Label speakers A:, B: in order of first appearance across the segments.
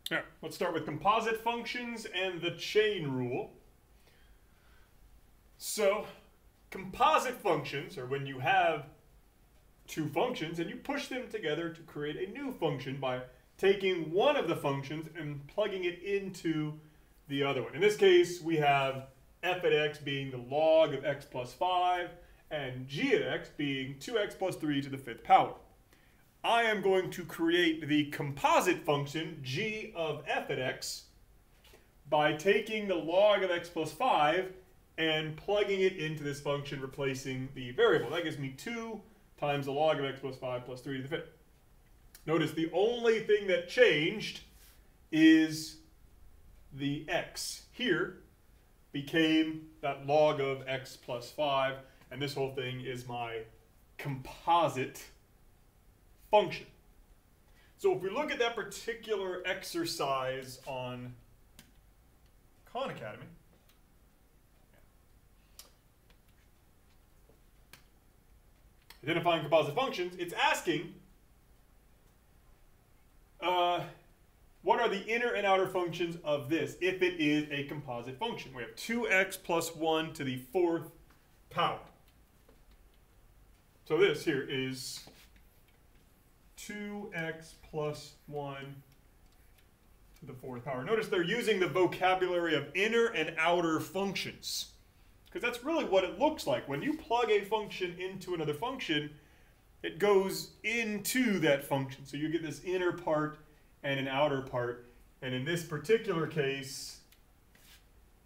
A: All right, let's start with composite functions and the chain rule. So composite functions are when you have two functions and you push them together to create a new function by taking one of the functions and plugging it into the other one. In this case, we have f at x being the log of x plus 5 and g at x being 2x plus 3 to the 5th power. I am going to create the composite function g of f at x by taking the log of x plus 5 and plugging it into this function, replacing the variable. That gives me 2 times the log of x plus 5 plus 3 to the 5th. Notice the only thing that changed is the x here became that log of x plus 5, and this whole thing is my composite function. So if we look at that particular exercise on Khan Academy, identifying composite functions, it's asking what are the inner and outer functions of this if it is a composite function. We have 2x plus 1 to the 4th power. So this here is 2x plus 1 to the 4th power. Notice they're using the vocabulary of inner and outer functions, because that's really what it looks like. When you plug a function into another function, it goes into that function. So you get this inner part and an outer part. And in this particular case,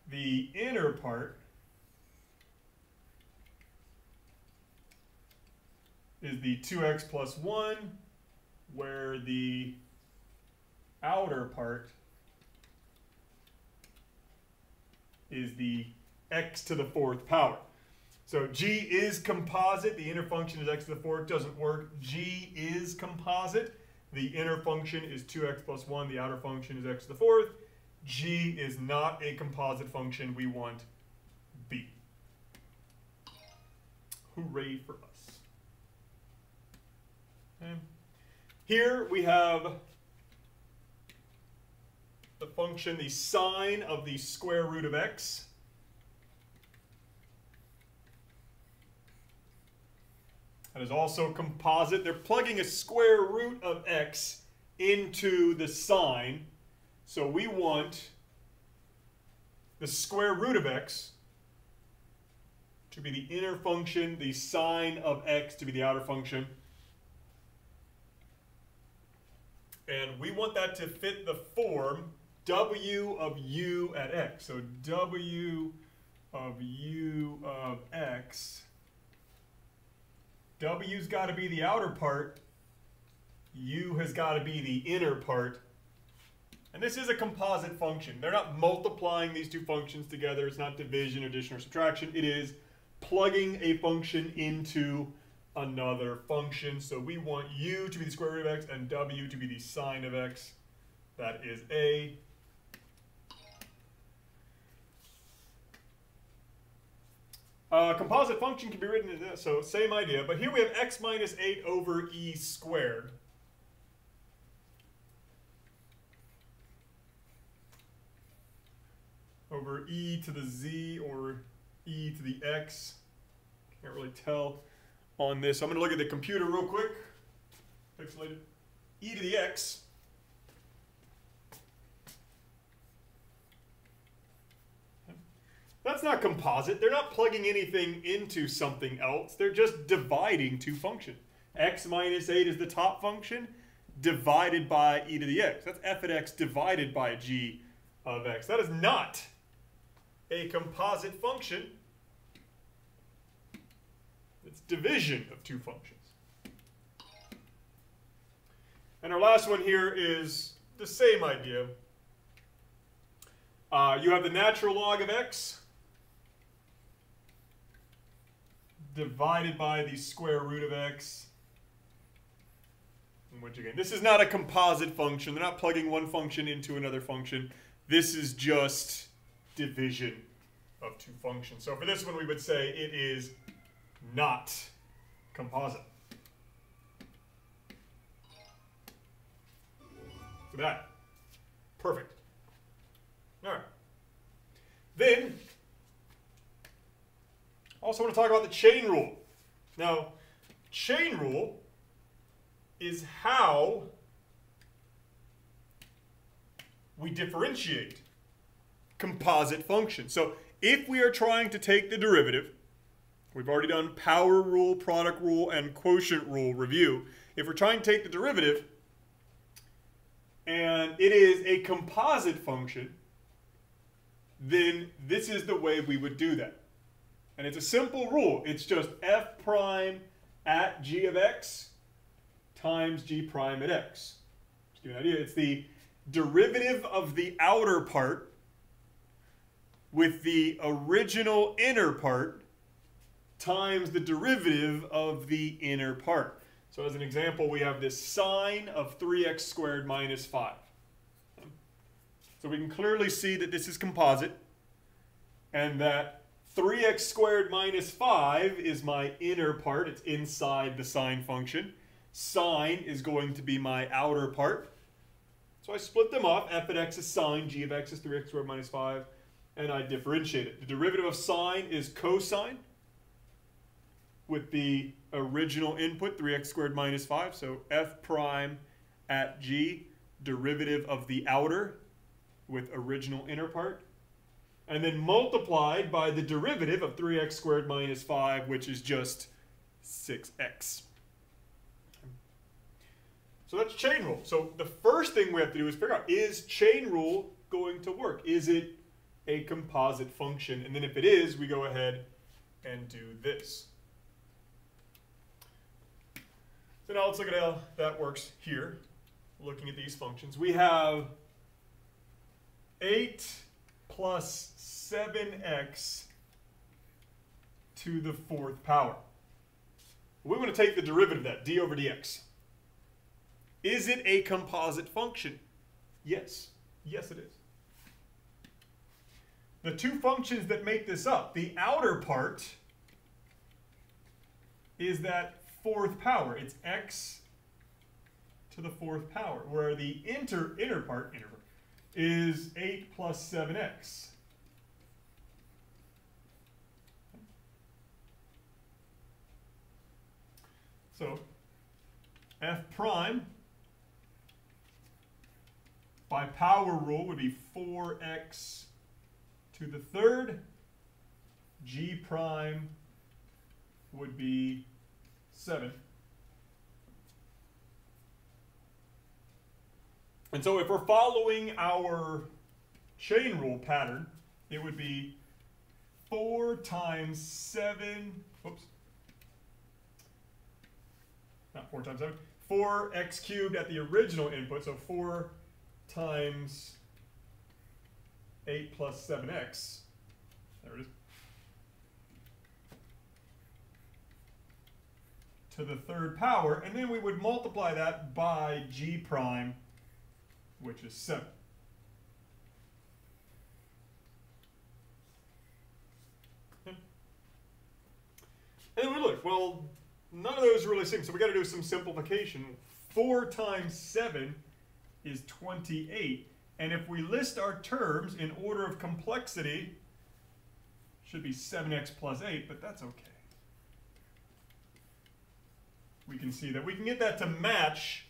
A: the inner part is the 2x plus 1, where the outer part is the x to the 4th power. So g is composite. The inner function is x to the 4th. Doesn't work. G is composite. The inner function is 2x plus 1. The outer function is x to the 4th. G is not a composite function. We want B. Hooray for us. Okay. Here we have the function, the sine of the square root of x. That is also composite. They're plugging a square root of x into the sine. So we want the square root of x to be the inner function, the sine of x to be the outer function. And we want that to fit the form w of u at x. So w of u of x, w's got to be the outer part, u has got to be the inner part. And this is a composite function. They're not multiplying these two functions together. It's not division, addition, or subtraction. It is plugging a function into another function. So we want u to be the square root of x and w to be the sine of x. That is A. Composite function can be written as this, so same idea, but here we have x minus 8 over e squared. Over e to the z or e to the x. Can't really tell on this. So I'm going to look at the computer real quick. Pixelated. E to the x. That's not composite. They're not plugging anything into something else. They're just dividing two functions. X minus 8 is the top function divided by e to the x. That's f at x divided by g of x. That is not a composite function. It's division of two functions. And our last one here is the same idea. You have the natural log of x divided by the square root of x. Which again, this is not a composite function. They're not plugging one function into another function. This is just division of two functions. So for this one, we would say it is not composite. For that, Perfect. All right. Then, I also want to talk about the chain rule. Now, chain rule is how we differentiate composite functions. So if we are trying to take the derivative, we've already done power rule, product rule, and quotient rule review. If we're trying to take the derivative and it is a composite function, then this is the way we would do that. And it's a simple rule. It's just f prime at g of x times g prime at x. Just give you an idea. It's the derivative of the outer part with the original inner part times the derivative of the inner part. So as an example, we have this sine of 3x squared minus 5. So we can clearly see that this is composite, and that 3x squared minus 5 is my inner part. It's inside the sine function. Sine is going to be my outer part. So I split them off. F at x is sine, g of x is 3x squared minus 5, and I differentiate it. The derivative of sine is cosine with the original input, 3x squared minus 5. So f prime at g, derivative of the outer with original inner part. And then multiplied by the derivative of 3x squared minus 5, which is just 6x. So that's chain rule. So the first thing we have to do is figure out, is chain rule going to work? Is it a composite function? And then if it is, we go ahead and do this. So now let's look at how that works here. Looking at these functions, we have 8 plus 7x to the 4th power. We want to take the derivative of that, d over dx. Is it a composite function? Yes. Yes, it is. The two functions that make this up, the outer part is that 4th power. It's x to the 4th power, where the inner part is 8 plus 7x. So f prime by power rule would be 4x to the 3rd. G prime would be 7. And so if we're following our chain rule pattern, it would be 4 times 7, whoops, not 4 times 7, 4x cubed at the original input, so 4 times 8 plus 7x, there it is, to the 3rd power, and then we would multiply that by g prime, which is 7. And then we look, well, none of those really seem, so we got to do some simplification. 4 times 7 is 28. And if we list our terms in order of complexity, should be 7x plus 8, but that's okay. We can see that we can get that to match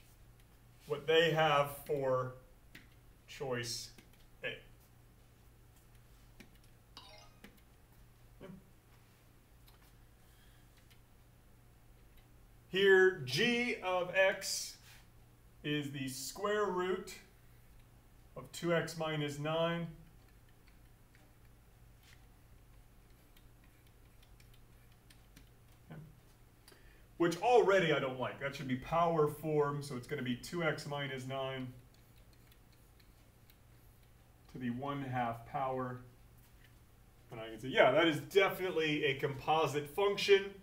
A: what they have for choice A. Here, g of x is the square root of 2x minus 9. Which already I don't like. That should be power form, so it's going to be 2x minus 9 to the 1/2 power. And I can say, yeah, that is definitely a composite function.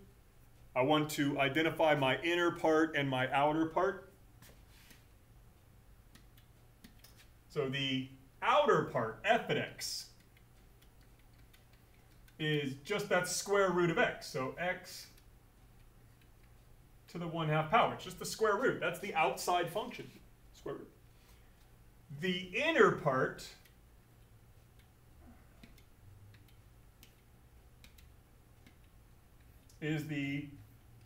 A: I want to identify my inner part and my outer part. So the outer part, f at x, is just that square root of x. So x to the 1/2 power. It's just the square root. That's the outside function, square root. the inner part is the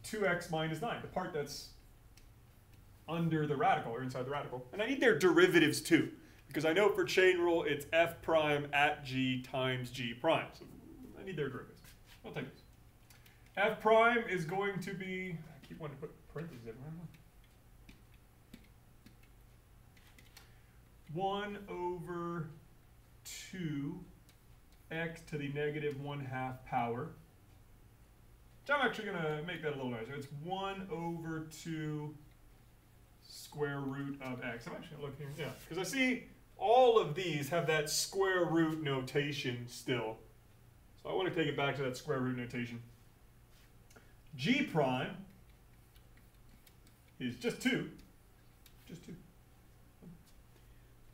A: 2x minus 9, the part that's under the radical or inside the radical. And I need their derivatives too, because I know for chain rule it's f prime at g times g prime. So I need their derivatives. I'll take this. F prime is going to be, I keep wanting to put parentheses everywhere. 1 over 2 x to the negative 1/2 power. So I'm actually going to make that a little nicer. It's 1 over 2 square root of x. I'm actually going to look here. Yeah, because I see all of these have that square root notation still. So I want to take it back to that square root notation. G prime is just 2. Just 2.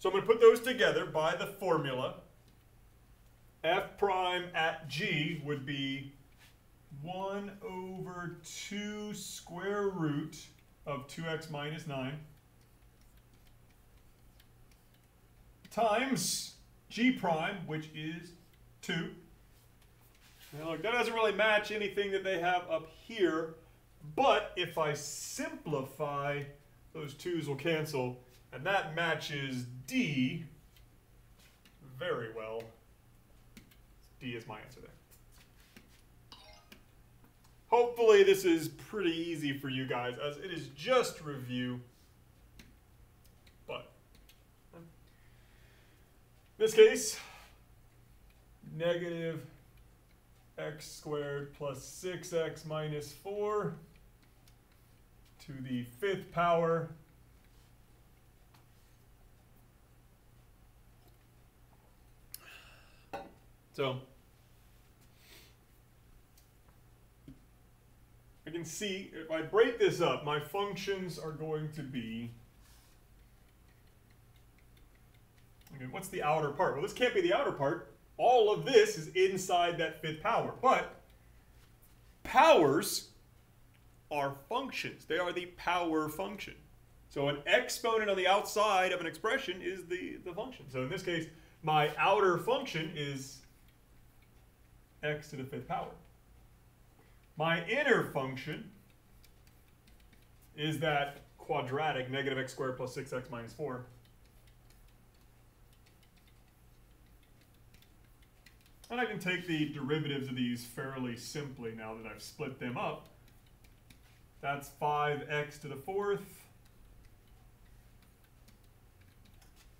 A: So I'm going to put those together by the formula. F prime at g would be 1 over 2 square root of 2x minus 9 times g prime, which is 2. Now look, that doesn't really match anything that they have up here, but if I simplify, those 2's will cancel, and that matches D very well. D is my answer there. Hopefully this is pretty easy for you guys, as it is just review. But in this case, negative x squared plus 6x minus 4 to the 5th power so I can see if I break this up, my functions are going to be, okay, what's the outer part? Well, this can't be the outer part. All of this is inside that 5th power. But powers are functions. They are the power function. So an exponent on the outside of an expression is the function. So in this case, my outer function is x to the 5th power. My inner function is that quadratic, negative x squared plus 6x minus 4. And I can take the derivatives of these fairly simply now that I've split them up. That's 5x to the 4th.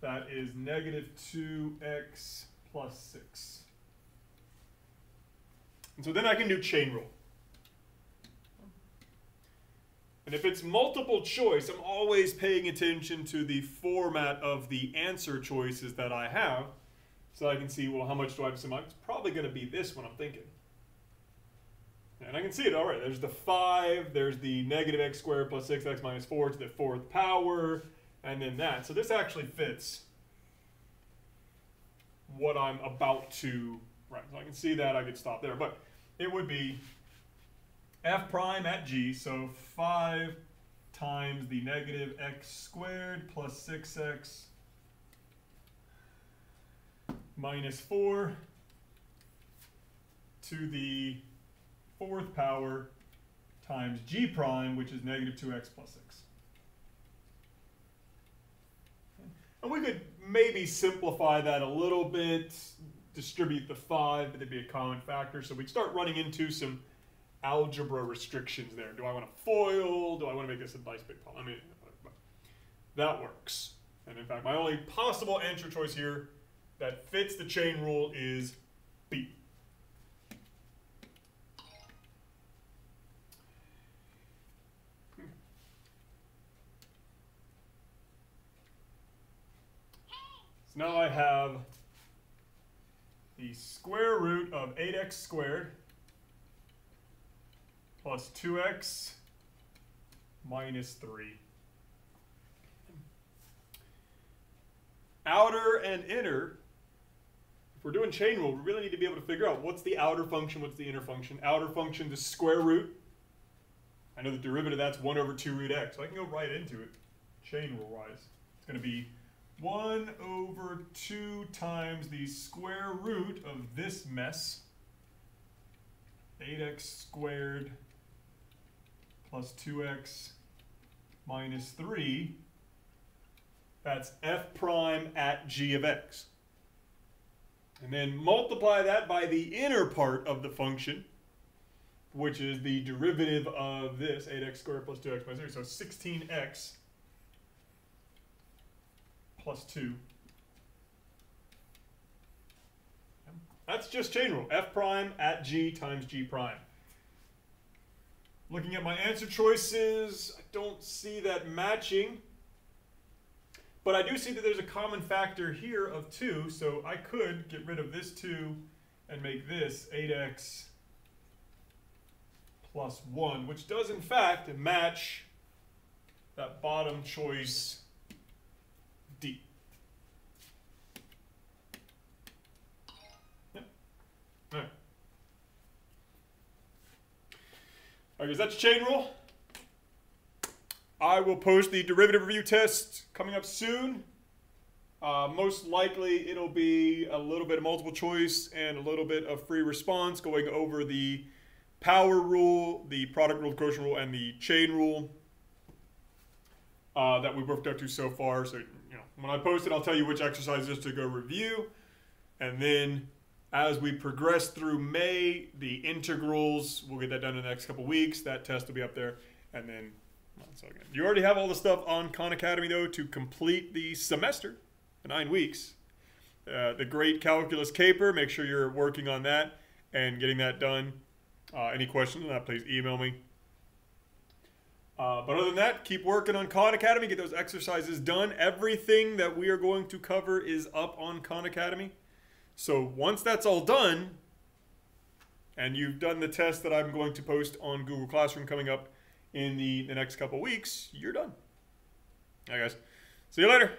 A: That is negative 2x plus 6. And so then I can do chain rule. And if it's multiple choice, I'm always paying attention to the format of the answer choices that I have, so I can see, well, how much do I have to sum up? It's probably going to be this one, I'm thinking. And I can see it, all right. There's the 5, there's the negative x squared plus 6x minus 4 to the 4th power, and then that. So this actually fits what I'm about to write. So I can see that, I could stop there. But it would be f prime at g, so 5 times the negative x squared plus 6x minus 4 to the 4th power times g prime, which is negative 2x plus 6. And we could maybe simplify that a little bit, distribute the 5, but there'd be a common factor. So we'd start running into some algebra restrictions there. Do I want to FOIL? Do I want to make this a nice big problem? I mean, that works. And in fact, my only possible answer choice here that fits the chain rule is B. So now I have the square root of 8x squared plus 2x minus 3. Outer and inner, if we're doing chain rule, we really need to be able to figure out what's the outer function, what's the inner function. Outer function, the square root. I know the derivative of that's 1 over 2 root x, so I can go right into it, chain rule-wise. It's going to be 1 over 2 times the square root of this mess, 8x squared plus 2x minus 3. That's f prime at g of x. And then multiply that by the inner part of the function, which is the derivative of this, 8x squared plus 2x minus 3. So 16x plus 2. That's just chain rule. F prime at g times g prime. Looking at my answer choices, I don't see that matching. But I do see that there's a common factor here of 2, so I could get rid of this 2 and make this 8x plus 1, which does in fact match that bottom choice D. Yeah. All right. All right, guys, that's chain rule. I will post the derivative review test coming up soon. Most likely it'll be a little bit of multiple choice and a little bit of free response going over the power rule, the product rule, the quotient rule, and the chain rule that we've worked up to so far. So, when I post it, I'll tell you which exercises to go review. And then as we progress through May, the integrals, we'll get that done in the next couple weeks. That test will be up there. And then, you already have all the stuff on Khan Academy, though, to complete the semester, the 9 weeks. The great calculus caper, make sure you're working on that and getting that done. Any questions on that, please email me. But other than that, keep working on Khan Academy. Get those exercises done. Everything that we are going to cover is up on Khan Academy. So once that's all done, and you've done the test that I'm going to post on Google Classroom coming up in the next couple weeks, you're done. All right, guys. See you later.